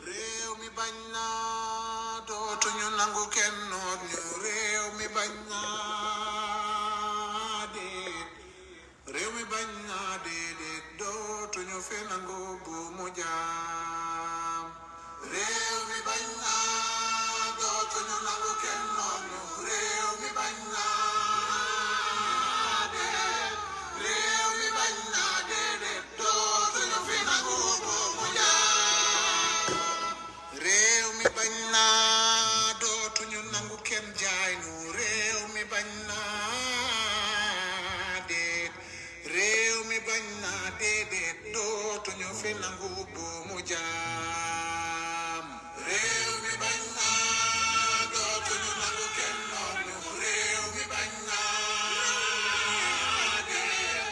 réew mi bañ naa dootuñu nangu kenn noot ñu réew mi bañ naa déet réew mi bañ naa déedéet dootuñu fi nangu bu mu jaam réew mi bañ naa dootuñu nangu kenn noot ñu réew mi bañ naa déet réew mi bañ naa déedéet dootuñu fi nangu bu mu jaam réew mi bañ naa dootuñu nangu kenn jaay nu réew mi bañ naa déet réew mi bañ naa déedéet dootuñu fi nangu bu mu jaam réew mi bañ naa dootuñu nangu kenn noot ñu réew mi bañ naa déet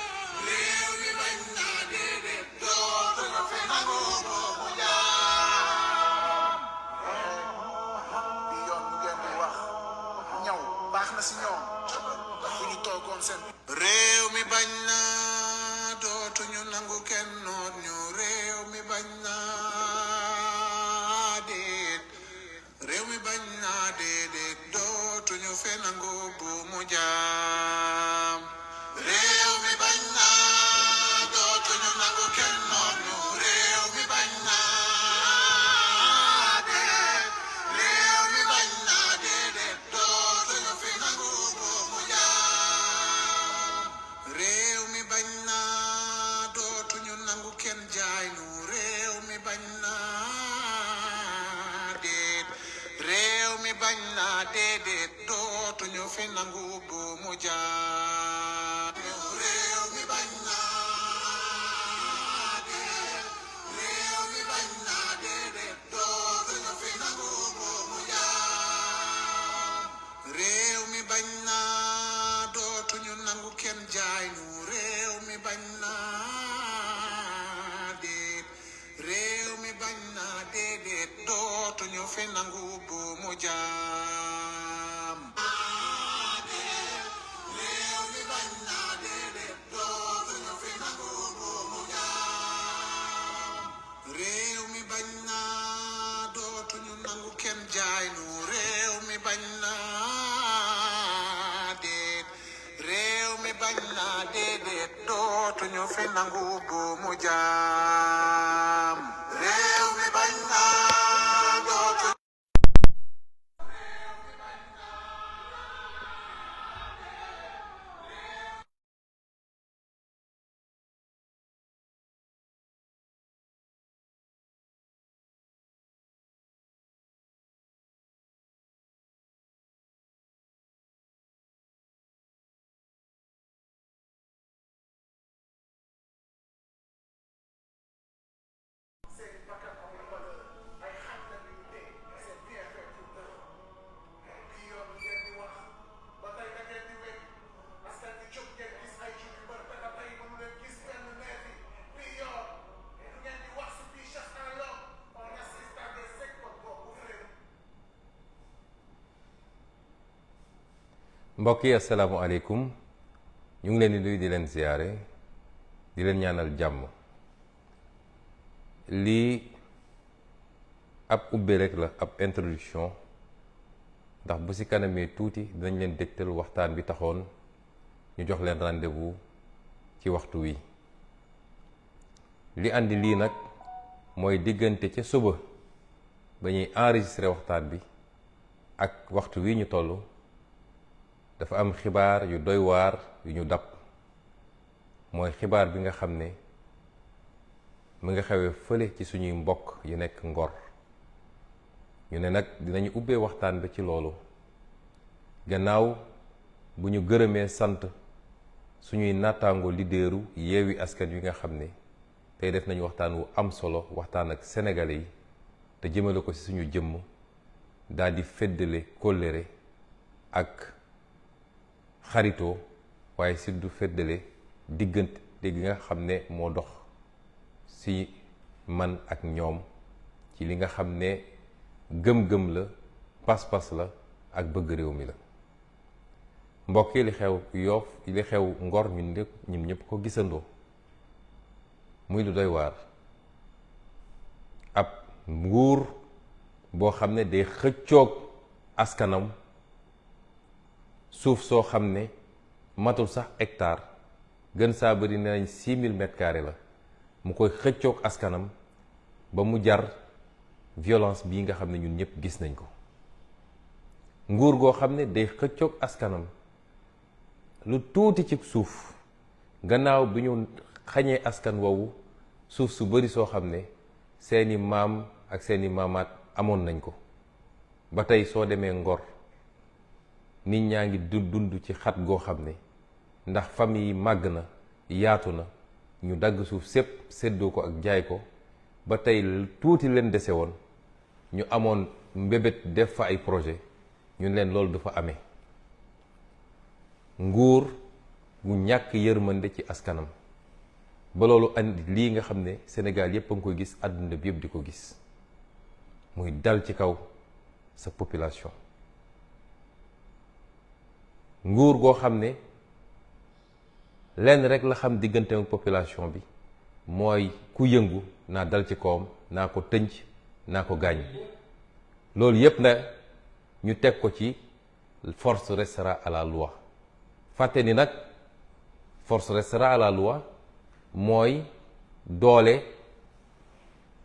réew mi bañ naa déedéet dootuñu fi nangu bu mu jaam bi yoon bu ngeen di wax ñaw baax na si ñoom fu ñu toogoon seen réew mi bañ naa dootuñu nangu kenn noot ñu réew mi bañ naa déet réew mi bañ naa déedéet dootuñu fi nangu bu mu jaam réew mi bañ naa dootuñu nangu kenn noot ñu réew mi bañ naa déet réew mi bañ naa déedéet dootuñu fi nangu bu mu jaam réew mi bañ naa dootuñu nangu kenn jaay nu réew mi bañ naa déet réew mi bañ naa déedéet dootuñu fi nangu bu mu jaam réew mi bañ naa déet réew mi bañ naa déedéet dootuñu fi nangu bu mu jaam réew mi bañ naa dootuñu nangu kenn jaay nu réew mi bañ naa déet réew mi bañ naa déedéet dootuñu fi nangu bu mu jaam réew mi bañ naa déedéet dootuñu fi nangu bu mu jaam réew mi bañ naa dootuñu nangu kenn jaay nu réew mi bañ naa déet réew mi bañ naa déedéet dootuñu fi nangu bu mu jaam réew mi bañ naa dootuñu seen bakkan amul valeur ay xaj la ñu dee c'est bien fait pour eux bi yoon bu ngeen di wax ba tey da ngeen di wéy parce que di jóg ngeen gis ay youtubeur te ba tey mënu leen gis benn nervi bi yoon du ngeen di wax si bii chasse en l'homme on assiste à des sectes boobu frère mbokk yi asalaamaaleykum ñu ngi leen di nuyu di leen ziyaare di leen ñaanal jàmm lii ab ubbe rek la ab introduction ndax bu ci kanamee tuuti dinañ leen dégtal waxtaan bi taxoon ñu jox leen rendez-vous ci waxtu wi li andi lii nag mooy diggante ca suba ba ñuy enregistrer waxtaan bi ak waxtu wi ñu toll dafa am xibaar yu doy waar yu ñu dab mooy xibaar bi nga xam ne mu nga xewee fële ci suñuy mbokk yu nekk Ngor ñu ne nag dinañu ubbee waxtaan bi ci loolu gannaaw bu ñu gërëmee sant suñuy nattaango leaderu Yewwi Askan Wi nga xam ne tey def nañu waxtaan wu am solo waxtaan ak sénégalais yi te jëmale ko ci suñu jëmm daal di feddale kóllëre ak xaritoo waaye si du feddale diggante gi nga xam ne moo dox ci man ak ñoom ci li nga xam ne gëm-gëm la pas-pas la ak bëgg réew mi la mbokk yi li xew Yoff li xew Ngor ñun ñëpp ko gisandoo muy lu doy waar nguur boo xam ne day xëccoog askanam suuf soo xam ne matul sax hectare gën saa bëri ne nañ 6000 mètres carrés la mu koy xëccoog askanam ba mu jar violence bii nga xam ne ñun ñëpp gis nañ ko. nguur goo xam ne day xëccoog askanam lu tuuti ci suuf gannaaw bi ñu xañee askan woowu suuf su bari soo xam ne seeni maam ak seeni maamaat amoon nañ ko ba tey soo demee Ngor nit ñaa ngi dund ci xat goo xam ne ndax famille yi màgg na yaatu na ñu dagg suuf sépp séddoo ko ak jaay ko ba tey tuuti leen dese woon ñu amoon mbébét def fa ay projet ñun leen loolu dafa amee nguur gu ñàkk yërmande ci askanam ba loolu andi lii nga xam ne Sénégal yépp a ngi koy gis àdduna bi yépp di ko gis muy dal ci kaw sa population. nguur goo xam ne lenn rek la xam diggante ak population bi mooy ku yëngu naa dal ci kawam naa ko tënc naa ko gaañ loolu yépp na ñu teg ko ci force restera à la loi fàtte ni nag force restera à la loi mooy doole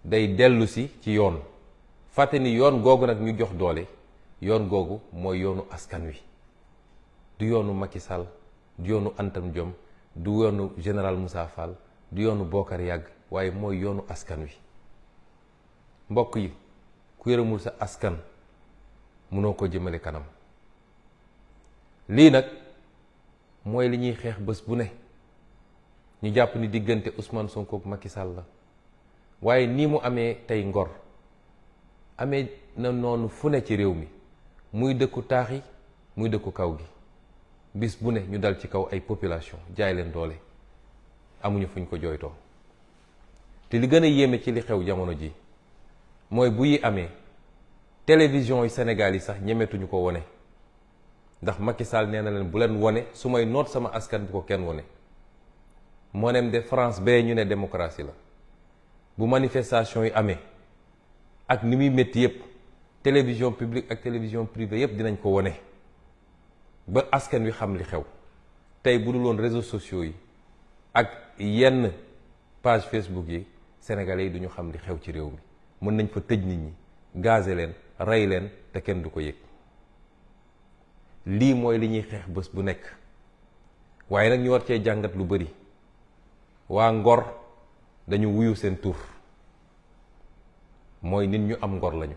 day dellu si ci yoon fàtte ni yoon googu nag ñu jox doole yoon googu mooy yoonu askan wi du yoonu Macky Sall du yoonu Antam Diome du yoonu général Moussa Fall du yoonu Bokar Yàgg waaye mooy yoonu askan wi mbokk yi ku yërëmul sa askan mënoo ko jëmale kanam lii nag mooy li ñuy xeex bés bu ne ñu jàpp ni diggante Ousmane Sonko ak Macky Sall la waaye nii mu amee tey Ngor amee na noonu fu ne ci réew mi muy dëkku taax yi muy dëkku kaw gi bis bu ne ñu dal ci kaw ay population jaay leen doole amuñu fuñ ko jooytoo te li gën a yéeme ci li xew jamono ji mooy bu yi amee télévision yi Sénégal yi sax ñemetuñu ko wone ndax Macky Sall nee na leen bu leen wone su may noot sama askan bi ko kenn wone moo nem de France bee ñu ne démocratie la bu manifestation yi amee ak ni muy métti yépp télévision publique ak télévision privée yépp dinañ ko wone ba askan wi xam li xew tey bu dul woon réseaux sociaux yi ak yenn page Facebook yi sénégalais yi duñu xam li xew ci réew mi mën nañ fa tëj nit ñi gazé leen rey leen te kenn du ko yëg lii mooy li ñuy xeex bés bu nekk waaye nag ñu war cee jàngat lu bari waa Ngor dañu wuyu seen tur mooy nit ñu am ngor lañu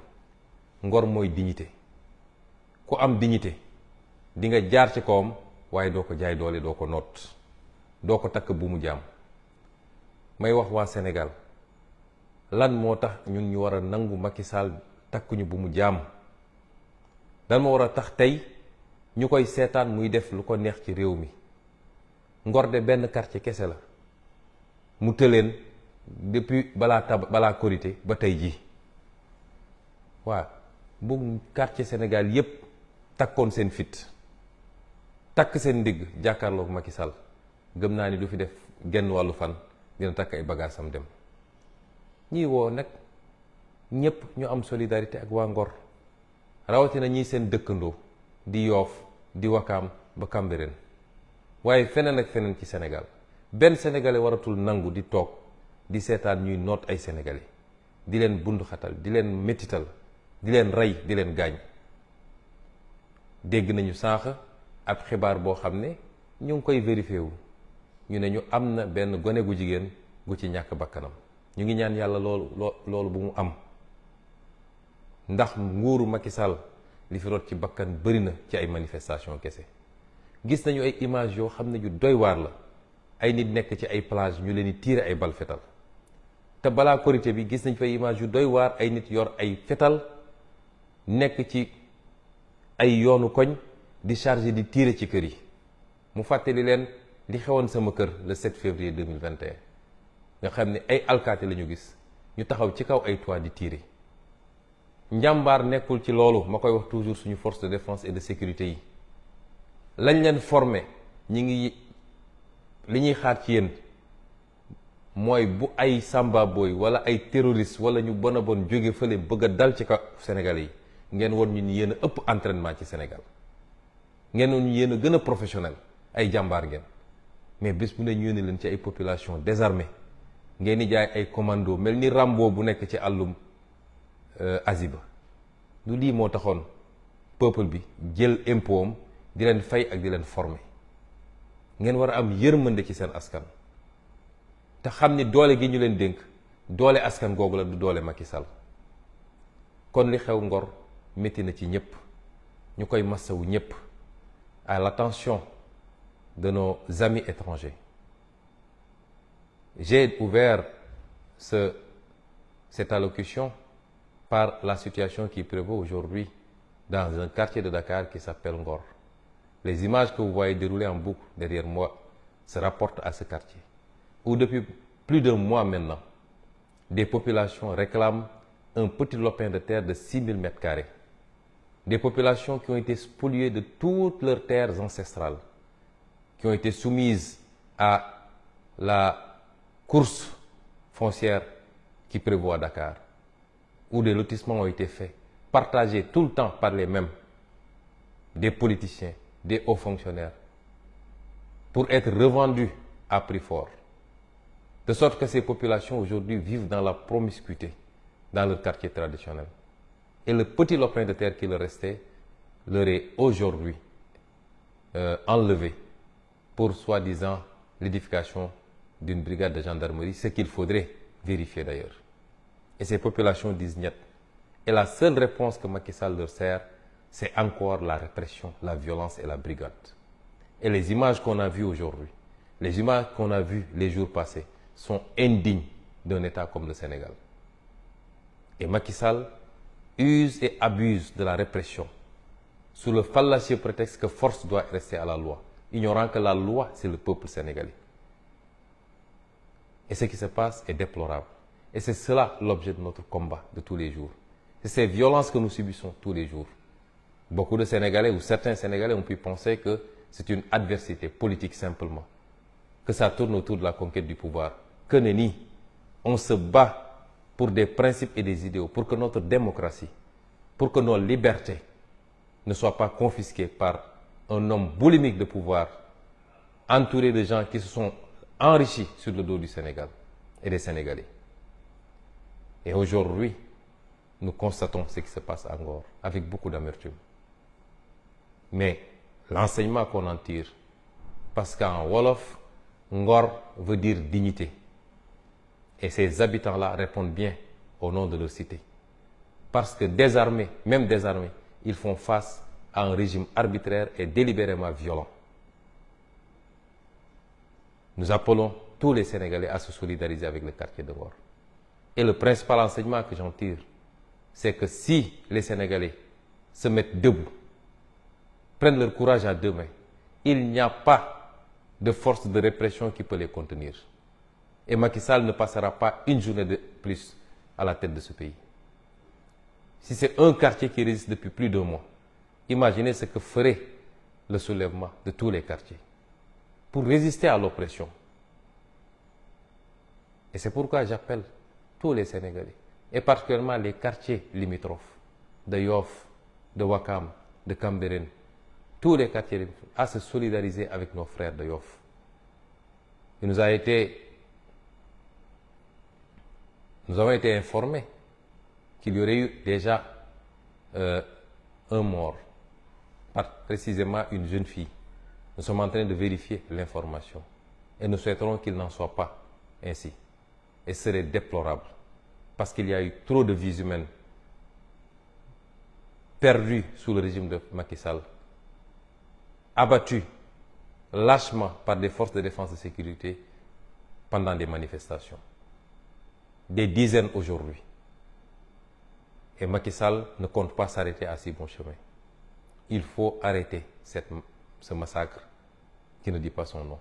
ngor mooy dignité ku am dignité di nga jaar ci kawam waaye doo ko jaay doole doo ko noot doo ko takk bu mu jaam may wax waa Sénégal lan moo tax ñun ñu war a nangu Macky Sall takkuñu bu mu jaam dan ma war a tax tey ñu koy seetaan muy def lu ko neex ci réew mi Ngor de benn quartier kese la mu tëleen depuis balaa Korité ba tey jii waa bu quartier Sénégal yépp takkoon seen fit takk seen ndigg jàkkaarloog Macky Sall gëm naa ni du fi def genn wàllu fan dina takk ay bagaasam dem ñii woo nag ñépp ñu am solidarité ak waa Ngor rawatina ñii seen dëkkandoo di Yoof di Wakaam ba Cambérène waaye feneen ak feneen ci Sénégal benn sénégalais waratul nangu di toog di seetaan ñuy noot ay sénégalais di leen bunduxatal di leen métital di leen rey di leen gaañ dégg nañu sànq ab xibaar boo xam ne ñu ngi koy vérifié wu ñu ne ñu am na benn gone gu jigéen gu ci ñàkk bakkanam ñu ngi ñaan yàlla loolu bu mu am ndax nguuru Macky Sall li fi rot ci bakkan bëri na ci ay manifestation kese gis nañu ay image yoo xam ne yu doy waar la ay nit nekk ci ay plage ñu leen di tiire ay bal fetal te balaa Korité bi gis nañ fa image yu doy waar ay nit yor ay fetal nekk ci ay yoonu koñ di chargé di tiire ci kër yi mu fàttali leen li xewoon sama kër le 7 février 2021 nga xam ne ay alkaati la ñu gis ñu taxaw ci kaw ay toit di tiire njàmbaar nekkul ci loolu ma koy wax toujours suñu force de défense et de sécurité yi lañ leen formé ñi ngi li ñuy xaar ci yéen mooy bu ay samba boy wala ay terroriste wala ñu bon a bon jóge fële bëgg a dal ci kaw Sénégalais yi ngeen won ñu ni yéen a ëpp entraînement ci Sénégal ngeen won ñu yéen a gën a professionnel ay jàmbaar ngeen mais bés bu ne ñu yónni leen ci ay population désarmée ngeen di jaay ay commando mel ni Rambo bu nekk ci àllum Aziba du lii moo taxoon peuple bi jël impôt am di leen fay ak di leen former ngeen war a am yërmande ci seen askan te xam ni doole gi ñu leen dénk doole askan googu la du doole Macky Sall kon li xew Ngor métti na ci ñëpp ñu koy massawu ñëpp à l'attention de nos amis étrangers. J'ai ouvert cette allocution par la situation qui prévaut aujourd'hui dans un quartier de Dakar qui s'appelle Ngor. Les images que vous voyez dérouler en boucle derrière moi se rapportent à ce quartier, où depuis plus d'un mois maintenant, des populations réclament un petit lopin de terre de 6000 m². Des populations qui ont été spoliées de toutes leurs terres ancestrales, qui ont été soumises à la course foncière qui prévaut à Dakar, où des lotissements ont été faits, partagés tout le temps par les mêmes, des politiciens, des hauts fonctionnaires, pour être revendus à prix fort. De sorte que ces populations aujourd'hui vivent dans la promiscuité dans leur quartier traditionnel. Et le petit lopin de terre qui leur restait leur est aujourd'hui enlevé pour soi-disant l'édification d'une brigade de gendarmerie, ce qu'il faudrait vérifier d'ailleurs. Et ces populations disent niet. Et la seule réponse que Macky Sall leur sert, c'est encore la répression, la violence et la brigade. Et les images qu'on a vues aujourd'hui, les images qu'on a vues les jours passés, sont indignes d'un État comme le Sénégal. Et Macky Sall use et abuse de la répression sous le fallacieux prétexte que force doit rester à la loi, ignorant que la loi, c'est le peuple sénégalais. Et ce qui se passe est déplorable. Et c'est cela l'objet de notre combat de tous les jours. C'est ces violences que nous subissons tous les jours. Beaucoup de Sénégalais ou certains Sénégalais ont pu penser que c'est une adversité politique simplement, que ça tourne autour de la conquête du pouvoir. Que nenni, on se bat pour des principes et des idéaux, pour que notre démocratie, pour que nos libertés ne soient pas confisquées par un homme boulimique de pouvoir, entouré de gens qui se sont enrichis sur le dos du Sénégal et des Sénégalais. Et aujourd'hui, nous constatons ce qui se passe à Ngor avec beaucoup d'amertume. Mais l'enseignement qu'on en tire, parce qu'en Wolof, Ngor veut dire dignité. Et ces habitants-là répondent bien au nom de leur cité. Parce que désarmés, même désarmés, ils font face à un régime arbitraire et délibérément violent. Nous appelons tous les Sénégalais à se solidariser avec le quartier de Ngor. Et le principal enseignement que j'en tire, c'est que si les Sénégalais se mettent debout, prennent leur courage à deux mains, il n'y a pas de force de répression qui peut les contenir. Et Macky Sall ne passera pas une journée de plus à la tête de ce pays. Si c'est un quartier qui résiste depuis plus d'un mois, imaginez ce que ferait le soulèvement de tous les quartiers pour résister à l'oppression. Et c'est pourquoi j'appelle tous les Sénégalais, et particulièrement les quartiers limitrophes de Yoff, de Ouakam, de Cambérène, tous les quartiers limitrophes, à se solidariser avec nos frères de Yoff. Nous avons été informés qu'il y aurait eu déjà un mort, précisément une jeune fille. Nous sommes en train de vérifier l'information et nous souhaiterons qu'il n'en soit pas ainsi. Et ce serait déplorable parce qu'il y a eu trop de vies humaines perdues sous le régime de Macky Sall, abattues lâchement par des forces de défense et de sécurité pendant des manifestations. Des dizaines aujourd'hui. Et Macky Sall ne compte pas s'arrêter à si bon chemin. Il faut arrêter ce massacre qui ne dit pas son nom.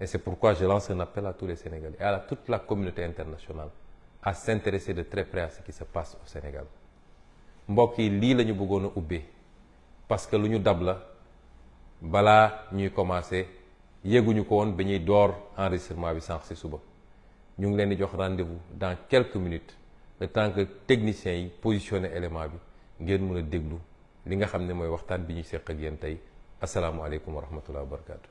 Et c'est pourquoi je lance un appel à tous les Sénégalais et à toute la communauté internationale à s'intéresser de très près à ce qui se passe au Sénégal. Mbokk yi lii la ñu bëggoon a ubbee parce que lu ñu dab la balaa ñuy commencer yéeguñu ko woon ba ñuy door enregistrement bi sànq si suba. ñu ngi leen di jox rendez-vous dans quelques minutes le temps que techniciens yi positionné élément bi ngeen mën a déglu li nga xam ne mooy waxtaan bi ñuy seq ak yéen tey asalaamualeykum wa rahmatulah wa barakaatu.